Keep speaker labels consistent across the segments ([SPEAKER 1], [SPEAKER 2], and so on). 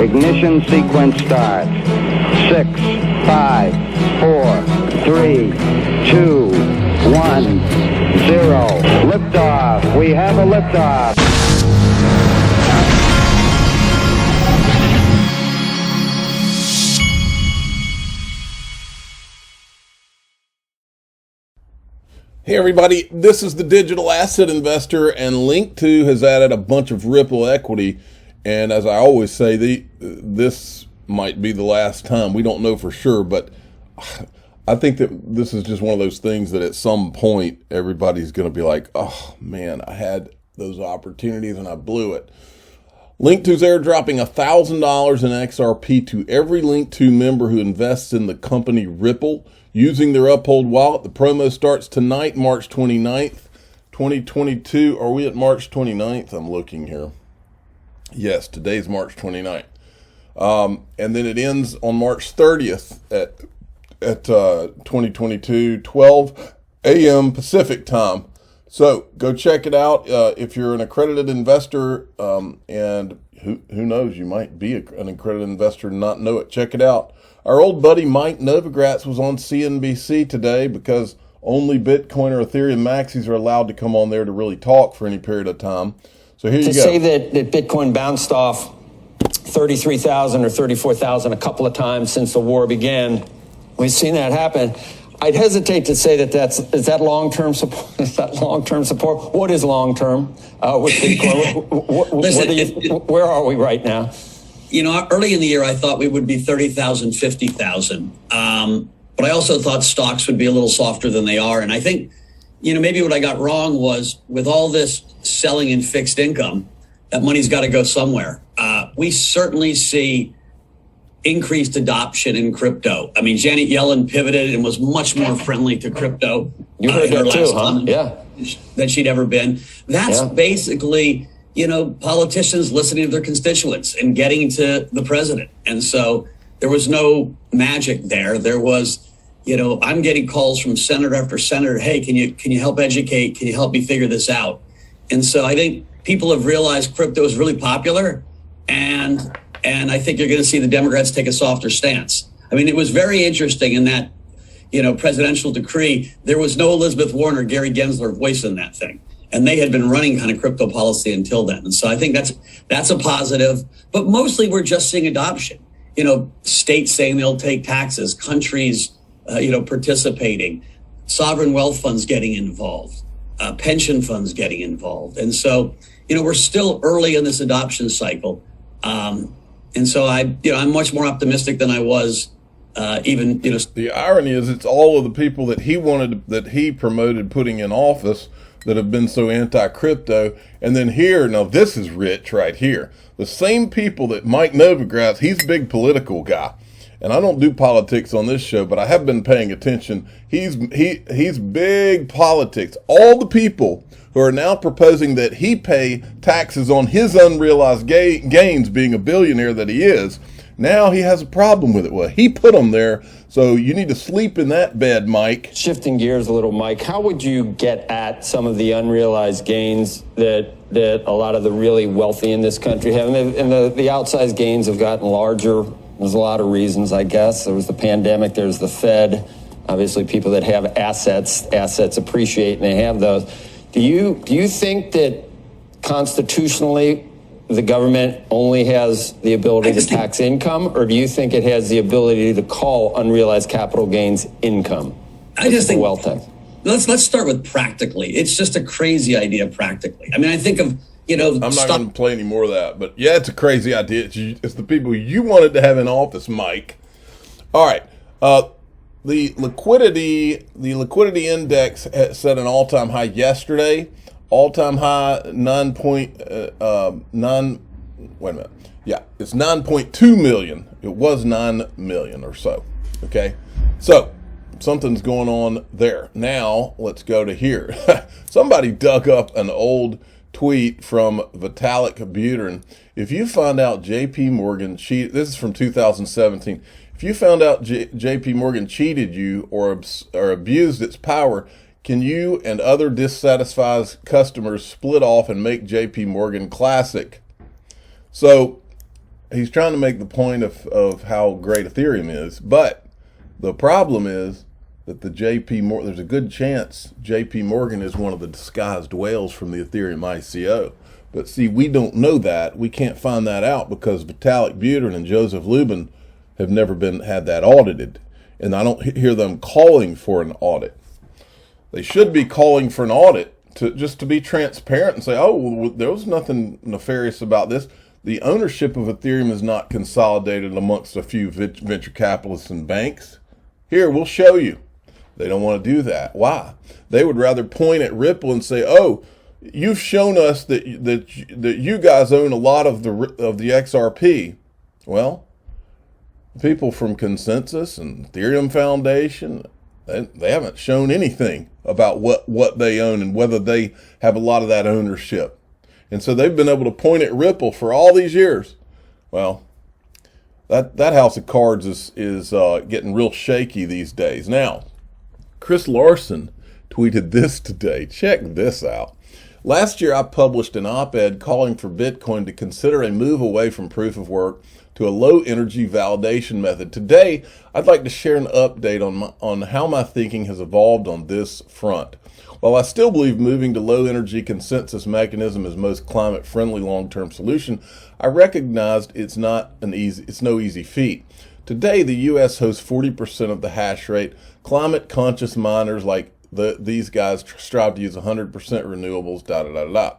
[SPEAKER 1] Ignition sequence starts. 6, 5, 4, 3, 2, 1, 0. Liftoff. We have a liftoff.
[SPEAKER 2] Hey everybody, this is the Digital Asset Investor, and Lingto has added a bunch of Ripple equity. And as I always say, this might be the last time. We don't know for sure, but I think that this is just one of those things that at some point everybody's going to be like, oh man, I had those opportunities and I blew it. Linkto's airdropping $1,000 in XRP to every Lingto member who invests in the company Ripple using their Uphold wallet. The promo starts tonight, March 29th, 2022. Are we at March 29th? I'm looking here. Yes, today's March 29th. And then it ends on March 30th at 2022, 12 a.m. Pacific time. So go check it out if you're an accredited investor, and who knows, you might be an accredited investor and not know it. Check it out. Our old buddy Mike Novogratz was on CNBC today because only Bitcoin or Ethereum maxis are allowed to come on there to really talk for any period of time. So here you go.
[SPEAKER 3] To say that Bitcoin bounced off 33,000 or 34,000 a couple of times since the war began, we've seen that happen. I'd hesitate to say that is that long-term support. Is that long-term support? What is long-term with Bitcoin? Where are we right now?
[SPEAKER 4] You know, early in the year, I thought we would be 30,000, 50,000. But I also thought stocks would be a little softer than they are. And I think, you know, maybe what I got wrong was with all this selling in fixed income, that money's got to go somewhere. We certainly see increased adoption in crypto. I mean, Janet Yellen pivoted and was much more friendly to crypto.
[SPEAKER 3] You heard that too, huh? Yeah.
[SPEAKER 4] Than she'd ever been. That's basically, you know, politicians listening to their constituents and getting to the president. And so there was no magic there. There was, you know, I'm getting calls from senator after senator. Hey, can you help educate? Can you help me figure this out? And so I think people have realized crypto is really popular, and I think you're going to see the Democrats take a softer stance. I mean, it was very interesting in that, you know, presidential decree, there was no Elizabeth Warren or Gary Gensler voice in that thing. And they had been running kind of crypto policy until then. And so I think that's a positive, but mostly we're just seeing adoption. You know, states saying they'll take taxes, countries, you know, participating, sovereign wealth funds getting involved, pension funds getting involved. And so, you know, we're still early in this adoption cycle. And so I'm much more optimistic than I was even, you know.
[SPEAKER 2] The irony is it's all of the people that he promoted putting in office that have been so anti-crypto. And then here, now this is rich right here. The same people that Mike Novogratz, he's a big political guy. And I don't do politics on this show, but I have been paying attention. He's big politics. All the people who are now proposing that he pay taxes on his unrealized gains, being a billionaire that he is, now he has a problem with it. Well, he put them there, so you need to sleep in that bed, Mike.
[SPEAKER 3] Shifting gears a little, Mike, how would you get at some of the unrealized gains that a lot of the really wealthy in this country have? And the outsized gains have gotten larger. There's a lot of reasons, I guess. There was the pandemic, there's the Fed. Obviously, people that have assets appreciate, and they have those. Do you think that constitutionally the government only has the ability to tax income, or do you think it has the ability to call unrealized capital gains income?
[SPEAKER 4] I just think
[SPEAKER 3] wealth tax.
[SPEAKER 4] Let's start with practically. It's just a crazy idea practically. I mean, I think of, you know,
[SPEAKER 2] I'm not going to play any more of that, but yeah, it's a crazy idea. It's the people you wanted to have in office, Mike. All right. The liquidity index set an all-time high yesterday. All-time high 9.9. Wait a minute. Yeah, it's 9.2 million. It was 9 million or so. Okay, so something's going on there. Now let's go to here. Somebody dug up an old tweet from Vitalik and JP. If you find out JP Morgan cheated, this is from 2017. If you found out JP Morgan cheated you or abused its power, can you and other dissatisfied customers split off and make JP Morgan classic? So he's trying to make the point of how great Ethereum is, but the problem is that there's a good chance JP Morgan is one of the disguised whales from the Ethereum ICO. But see, we don't know that. We can't find that out because Vitalik Buterin and Joseph Lubin have never had that audited. And I don't hear them calling for an audit. They should be calling for an audit just to be transparent and say, oh, well, there was nothing nefarious about this. The ownership of Ethereum is not consolidated amongst a few venture capitalists and banks. Here, we'll show you. They don't want to do that. Why? They would rather point at Ripple and say, oh, you've shown us that you guys own a lot of the XRP. Well, people from Consensus and Ethereum Foundation, they haven't shown anything about what they own and whether they have a lot of that ownership. And so they've been able to point at Ripple for all these years. Well, that house of cards is getting real shaky these days. Now, Chris Larson tweeted this today. Check this out. Last year, I published an op-ed calling for Bitcoin to consider a move away from proof of work to a low-energy validation method. Today, I'd like to share an update on how my thinking has evolved on this front. While I still believe moving to low-energy consensus mechanism is most climate-friendly long-term solution, I recognized it's no easy feat. Today, the U.S. hosts 40% of the hash rate. Climate-conscious miners like these guys strive to use 100% renewables,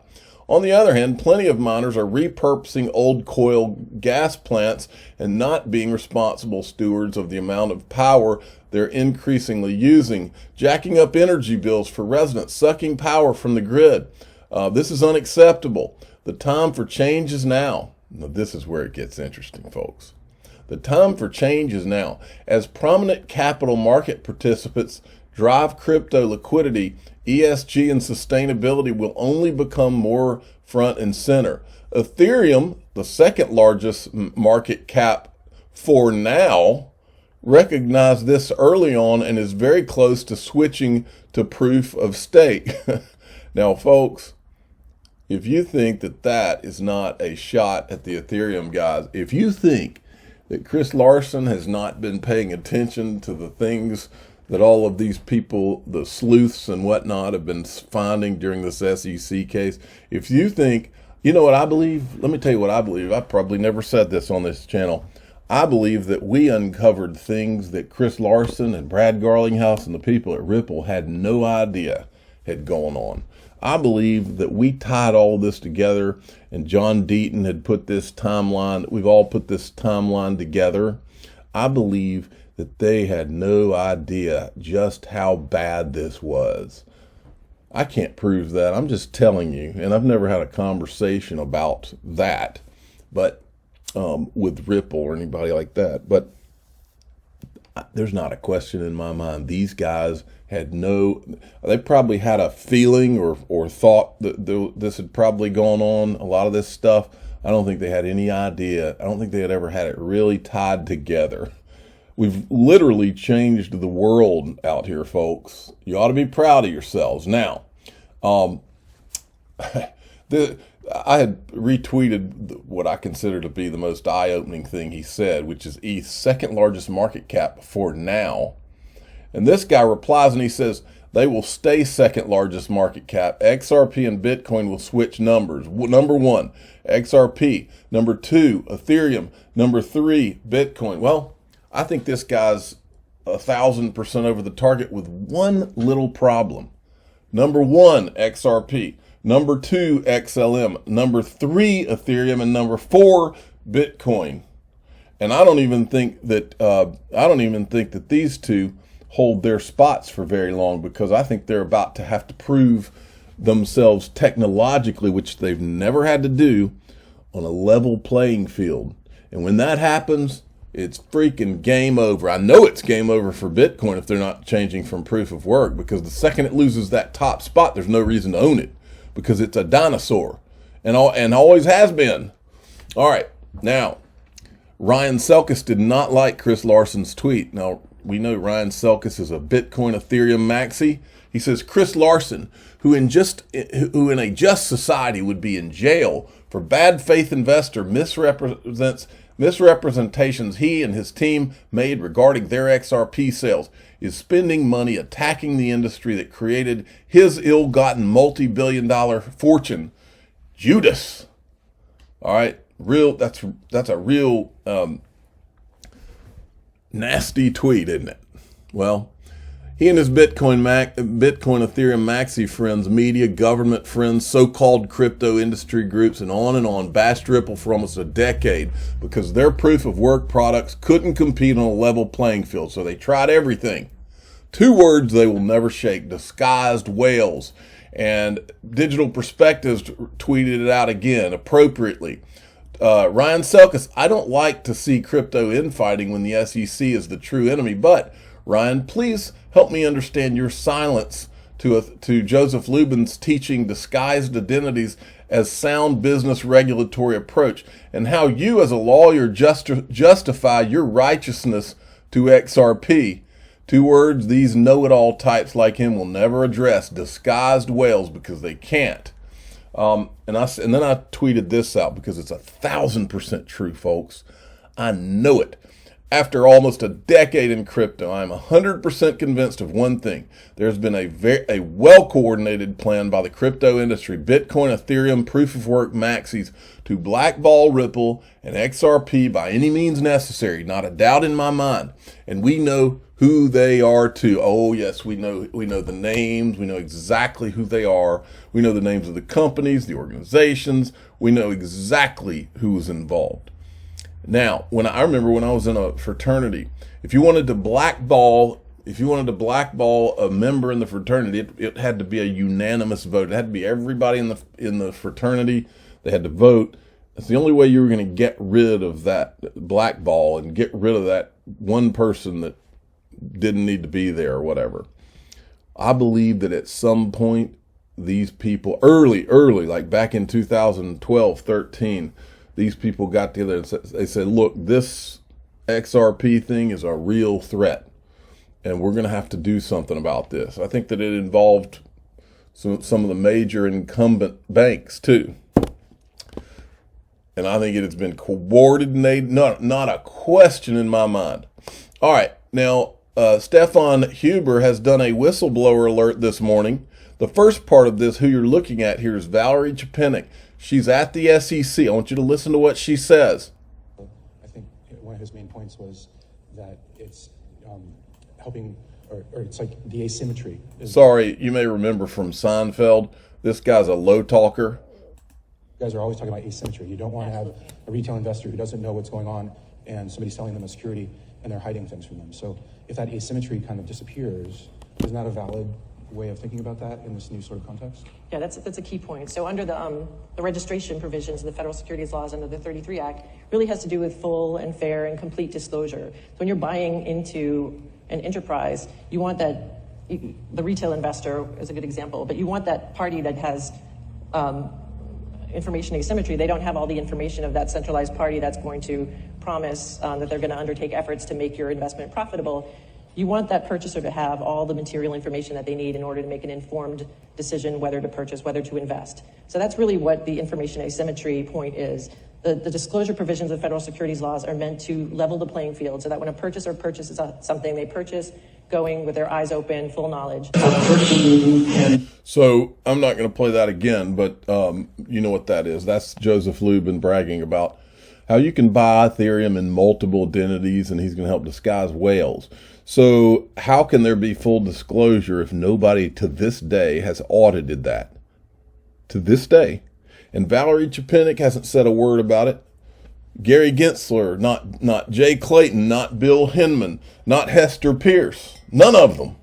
[SPEAKER 2] On the other hand, plenty of miners are repurposing old coal gas plants and not being responsible stewards of the amount of power they're increasingly using, jacking up energy bills for residents, sucking power from the grid. This is unacceptable. The time for change is now. Now, this is where it gets interesting, folks. The time for change is now. As prominent capital market participants drive crypto liquidity, ESG and sustainability will only become more front and center. Ethereum, the second largest market cap for now, recognized this early on and is very close to switching to proof of stake. Now, folks, if you think that is not a shot at the Ethereum guys, if you think that Chris Larson has not been paying attention to the things that all of these people, the sleuths and whatnot, have been finding during this SEC case. If you think, you know what I believe? Let me tell you what I believe. I probably never said this on this channel. I believe that we uncovered things that Chris Larson and Brad Garlinghouse and the people at Ripple had no idea had gone on. I believe that we tied all this together, and John Deaton had put this timeline, we've all put this timeline together. I believe that they had no idea just how bad this was. I can't prove that. I'm just telling you, and I've never had a conversation about that, but with Ripple or anybody like that. But there's not a question in my mind. These guys had they probably had a feeling or thought that this had probably gone on, a lot of this stuff. I don't think they had any idea. I don't think they had ever had it really tied together. We've literally changed the world out here, folks. You ought to be proud of yourselves. Now, I had retweeted what I consider to be the most eye-opening thing he said, which is ETH's second largest market cap for now. And this guy replies and he says, they will stay second largest market cap. XRP and Bitcoin will switch numbers. Number one, XRP. Number two, Ethereum. Number three, Bitcoin. Well, I think this guy's 1,000% over the target with one little problem. Number one, XRP. Number two, XLM. Number three, Ethereum. And number four, Bitcoin. And I don't even think that these two hold their spots for very long, because I think they're about to have to prove themselves technologically, which they've never had to do, on a level playing field. And when that happens, it's freaking game over. I know it's game over for Bitcoin if they're not changing from proof of work, because the second it loses that top spot, there's no reason to own it, because it's a dinosaur and always has been. All right. Now, Ryan Selkis did not like Chris Larson's tweet. Now, we know Ryan Selkis is a Bitcoin Ethereum maxi. He says, Chris Larson, who in a just society would be in jail for bad faith investor misrepresentations he and his team made regarding their XRP sales, is spending money attacking the industry that created his ill-gotten multi-billion-dollar fortune. Judas. All right, that's a real nasty tweet, isn't it? Well, he and his Bitcoin, Ethereum, Maxi friends, media, government friends, so-called crypto industry groups, and on bashed Ripple for almost a decade because their proof of work products couldn't compete on a level playing field. So they tried everything. 2 words they will never shake: disguised whales. And Digital Perspectives tweeted it out again appropriately. Ryan Selkis, I don't like to see crypto infighting when the SEC is the true enemy, but Ryan, please help me understand your silence to Joseph Lubin's teaching disguised identities as sound business regulatory approach, and how you as a lawyer justify your righteousness to XRP. 2 words these know-it-all types like him will never address: disguised whales, because they can't. And then I tweeted this out because it's 1,000% true, folks. I know it. After almost a decade in crypto, I am 100% convinced of one thing. There's been a well-coordinated plan by the crypto industry, Bitcoin, Ethereum, proof of work maxis, to blackball Ripple and XRP by any means necessary. Not a doubt in my mind. And we know who they are too. Oh yes, we know the names. We know exactly who they are. We know the names of the companies, the organizations. We know exactly who was involved. Now, I remember when I was in a fraternity, if you wanted to blackball a member in the fraternity, it had to be a unanimous vote. It had to be everybody in the fraternity. They had to vote. That's the only way you were going to get rid of that blackball and get rid of that one person that didn't need to be there or whatever. I believe that at some point, these people early, like back in 2012, 13, these people got together and they said, look, this XRP thing is a real threat, and we're going to have to do something about this. I think that it involved some of the major incumbent banks too. And I think it has been coordinated, not a question in my mind. All right, now Stefan Huber has done a whistleblower alert this morning. The first part of this, who you're looking at here, is Valerie Chapinick. She's at the SEC. I want you to listen to what she says.
[SPEAKER 5] I think one of his main points was that it's helping, or it's like the asymmetry.
[SPEAKER 2] Sorry, you may remember from Seinfeld, this guy's a low talker.
[SPEAKER 5] You guys are always talking about asymmetry. You don't want to have a retail investor who doesn't know what's going on and somebody's selling them a security and they're hiding things from them. So if that asymmetry kind of disappears, isn't that a valid way of thinking about that in this new sort of context?
[SPEAKER 6] Yeah, that's a key point. So under the registration provisions of the federal securities laws under the 33 Act really has to do with full and fair and complete disclosure. So when you're buying into an enterprise, you want that, the retail investor is a good example, but you want that party that has information asymmetry. They don't have all the information of that centralized party that's going to promise that they're going to undertake efforts to make your investment profitable. You want that purchaser to have all the material information that they need in order to make an informed decision whether to purchase, whether to invest. So that's really what the information asymmetry point is. The disclosure provisions of federal securities laws are meant to level the playing field so that when a purchaser purchases something, they purchase going with their eyes open, full knowledge.
[SPEAKER 2] So I'm not going to play that again, but you know what that is. That's Joseph Lubin bragging about how you can buy Ethereum in multiple identities, and he's going to help disguise whales. So how can there be full disclosure if nobody to this day has audited that? To this day. And Valerie Chapinick hasn't said a word about it. Gary Gensler, not Jay Clayton, not Bill Hinman, not Hester Pierce. None of them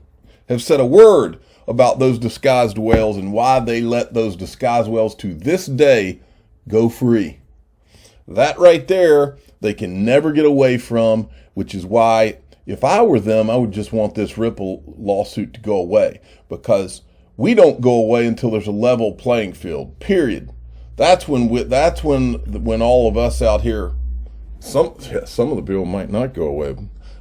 [SPEAKER 2] have said a word about those disguised whales and why they let those disguised whales to this day go free. That right there, they can never get away from, which is why if I were them, I would just want this Ripple lawsuit to go away, because we don't go away until there's a level playing field, period. That's when all of us out here, some of the people might not go away.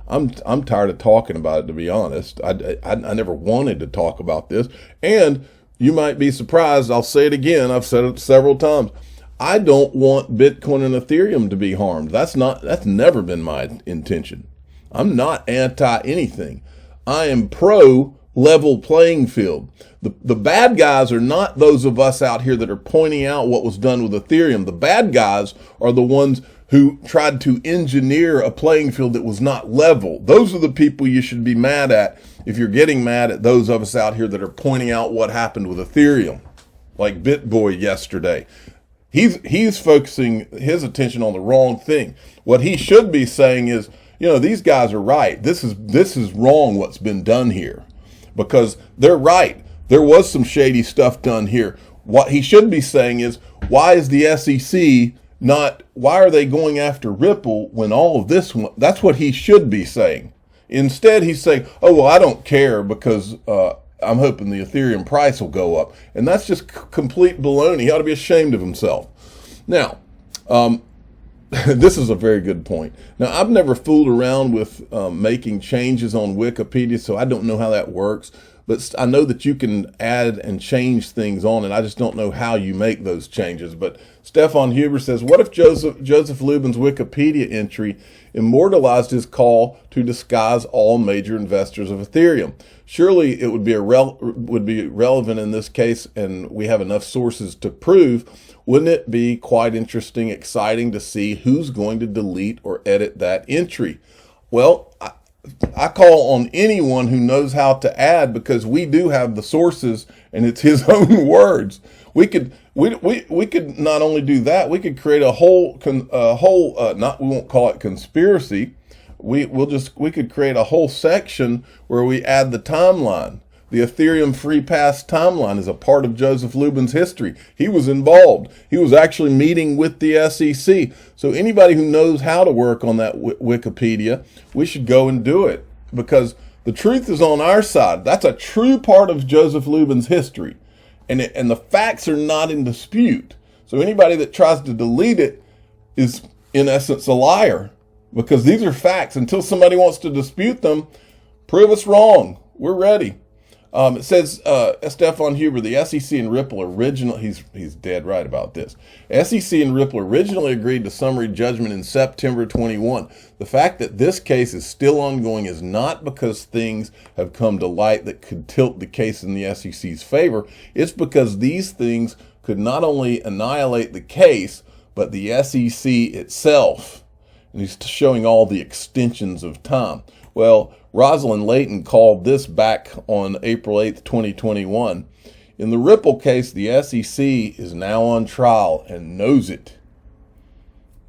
[SPEAKER 2] I'm tired of talking about it, to be honest. I never wanted to talk about this. And you might be surprised, I'll say it again, I've said it several times, I don't want Bitcoin and Ethereum to be harmed. That's never been my intention. I'm not anti anything. I am pro level playing field. The bad guys are not those of us out here that are pointing out what was done with Ethereum. The bad guys are the ones who tried to engineer a playing field that was not level. Those are the people you should be mad at if you're getting mad at those of us out here that are pointing out what happened with Ethereum, like BitBoy yesterday. He's focusing his attention on the wrong thing. What he should be saying is, these guys are right. This is wrong what's been done here, because they're right. There was some shady stuff done here. What he should be saying is, why is the SEC why are they going after Ripple when all of this, that's what he should be saying. Instead, he's saying, oh, well, I don't care because I'm hoping the Ethereum price will go up. And that's just complete baloney. He ought to be ashamed of himself. Now, this is a very good point. Now, I've never fooled around with making changes on Wikipedia, so I don't know how that works. But I know that you can add and change things on it. I just don't know how you make those changes. But Stefan Huber says, what if Joseph Lubin's Wikipedia entry immortalized his call to disguise all major investors of Ethereum? Surely it would be relevant in this case, and we have enough sources to prove. Wouldn't it be quite interesting, exciting to see who's going to delete or edit that entry? Well, I call on anyone who knows how to add, because we do have the sources and it's his own words. We could not only do that, we could create a whole we won't call it conspiracy. We could create a whole section where we add the timeline. The Ethereum free pass timeline is a part of Joseph Lubin's history. He was involved. He was actually meeting with the SEC. So anybody who knows how to work on that Wikipedia, we should go and do it, because the truth is on our side. That's a true part of Joseph Lubin's history. And the facts are not in dispute. So anybody that tries to delete it is, in essence, a liar, because these are facts. Until somebody wants to dispute them, prove us wrong. We're ready. It says, Stefan Huber, the SEC and Ripple he's dead right about this. SEC and Ripple originally agreed to summary judgment in September 21. The fact that this case is still ongoing is not because things have come to light that could tilt the case in the SEC's favor. It's because these things could not only annihilate the case, but the SEC itself. And he's showing all the extensions of time. Well, Rosalind Layton called this back on April 8th, 2021. In the Ripple case, the SEC is now on trial and knows it.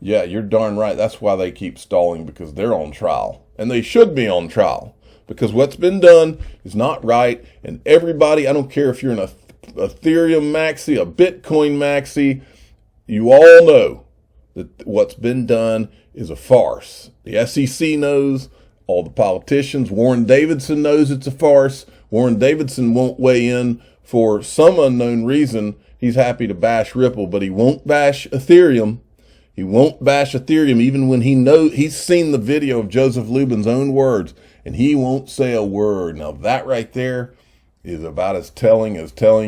[SPEAKER 2] Yeah, you're darn right. That's why they keep stalling, because they're on trial. And they should be on trial, because what's been done is not right. And everybody, I don't care if you're an Ethereum maxi, a Bitcoin maxi, you all know that what's been done is a farce. The SEC knows. All the politicians. Warren Davidson knows it's a farce. Warren Davidson won't weigh in for some unknown reason. He's happy to bash Ripple, but he won't bash Ethereum. He won't bash Ethereum even when he's seen the video of Joseph Lubin's own words, and he won't say a word. Now that right there is about as telling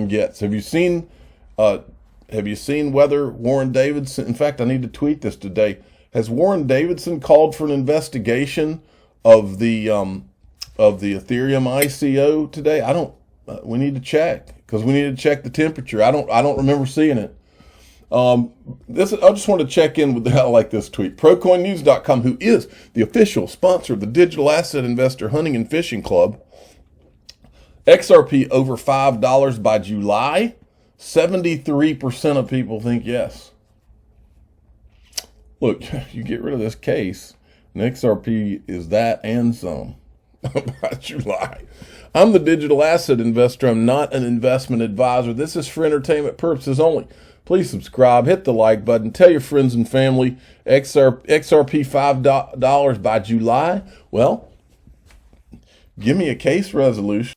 [SPEAKER 2] gets. Have you seen whether Warren Davidson, in fact, I need to tweet this today. Has Warren Davidson called for an investigation of the Ethereum ICO today? I don't. We need to check, because we need to check the temperature. I don't remember seeing it. I just want to check in with I like this tweet. ProCoinNews.com, who is the official sponsor of the Digital Asset Investor Hunting and Fishing Club. XRP over $5 by July. 73% of people think yes. Look, you get rid of this case, and XRP is that and some by July. I'm the digital asset investor. I'm not an investment advisor. This is for entertainment purposes only. Please subscribe, hit the like button, tell your friends and family. XRP $5 by July. Well, give me a case resolution.